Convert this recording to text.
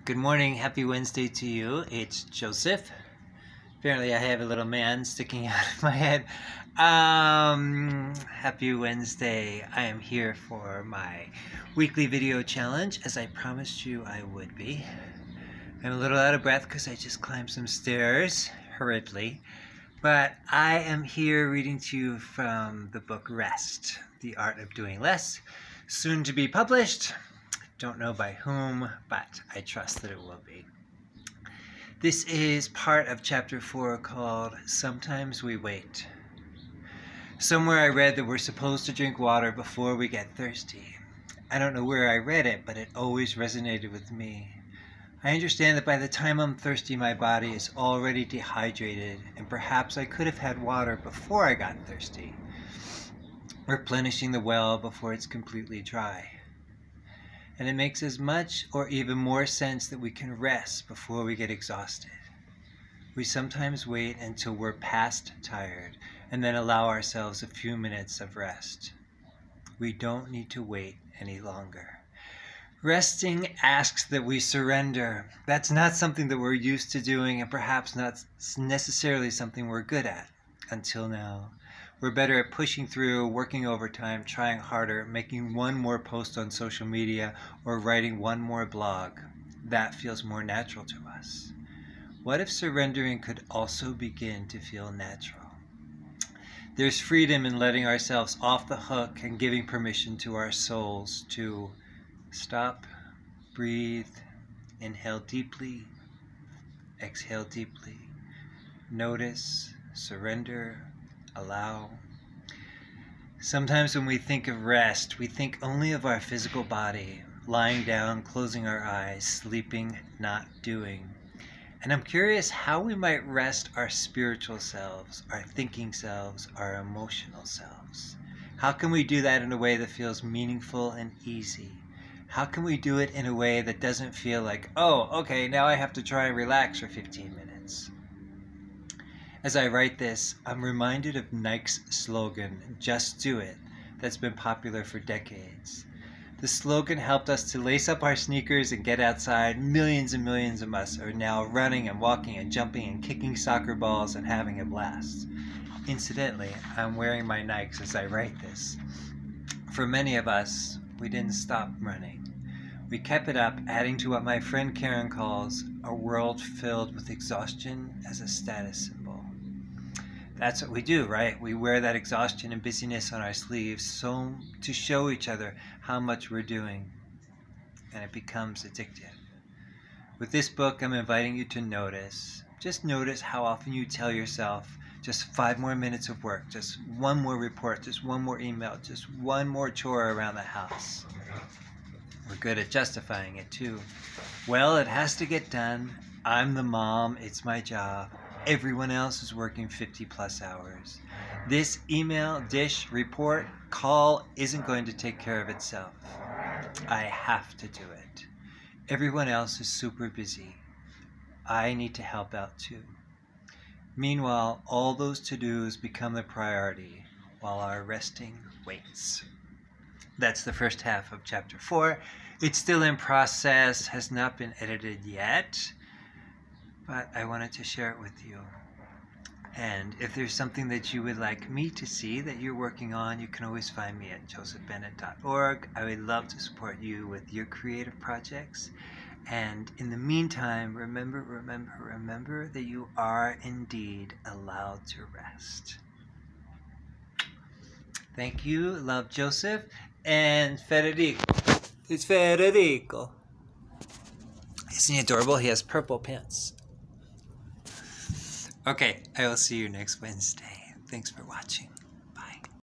Good morning, happy Wednesday to you. It's Joseph. Apparently I have a little man sticking out of my head. Happy Wednesday. I am here for my weekly video challenge, as I promised you I would be. I'm a little out of breath because I just climbed some stairs hurriedly. But I am here reading to you from the book Rest, The Art of Doing Less, soon to be published. Don't know by whom, but I trust that it will be. This is part of chapter 4 called Sometimes We Wait. Somewhere I read that we're supposed to drink water before we get thirsty. I don't know where I read it, but it always resonated with me. I understand that by the time I'm thirsty, my body is already dehydrated, and perhaps I could have had water before I got thirsty, replenishing the well before it's completely dry. And it makes as much or even more sense that we can rest before we get exhausted. We sometimes wait until we're past tired and then allow ourselves a few minutes of rest. We don't need to wait any longer. Resting asks that we surrender. That's not something that we're used to doing, and perhaps not necessarily something we're good at until now. We're better at pushing through, working overtime, trying harder, making one more post on social media, or writing one more blog. That feels more natural to us. What if surrendering could also begin to feel natural? There's freedom in letting ourselves off the hook and giving permission to our souls to stop, breathe, inhale deeply, exhale deeply, notice, surrender, allow. Sometimes when we think of rest, we think only of our physical body, lying down, closing our eyes, sleeping, not doing. And I'm curious how we might rest our spiritual selves, our thinking selves, our emotional selves. How can we do that in a way that feels meaningful and easy? How can we do it in a way that doesn't feel like, oh, okay, now I have to try and relax for 15 minutes? As I write this, I'm reminded of Nike's slogan, "Just Do It," that's been popular for decades. The slogan helped us to lace up our sneakers and get outside. Millions and millions of us are now running and walking and jumping and kicking soccer balls and having a blast. Incidentally, I'm wearing my Nikes as I write this. For many of us, we didn't stop running. We kept it up, adding to what my friend Karen calls a world filled with exhaustion as a status symbol. That's what we do, right? We wear that exhaustion and busyness on our sleeves to show each other how much we're doing, and it becomes addictive. With this book, I'm inviting you to notice. Just notice how often you tell yourself, just 5 more minutes of work, just one more report, just one more email, just one more chore around the house. We're good at justifying it too. Well, it has to get done. I'm the mom, it's my job. Everyone else is working 50+ hours. This email, dish, report, call isn't going to take care of itself. I have to do it. Everyone else is super busy. I need to help out too. Meanwhile, all those to-dos become the priority while our resting waits. That's the first half of chapter 4. It's still in process, has not been edited yet, but I wanted to share it with you. And if there's something that you would like me to see that you're working on, you can always find me at josephbennett.org. I would love to support you with your creative projects. And in the meantime, remember that you are indeed allowed to rest. Thank you. Love, Joseph. And Federico. It's Federico. Isn't he adorable? He has purple pants. Okay, I will see you next Wednesday. Thanks for watching.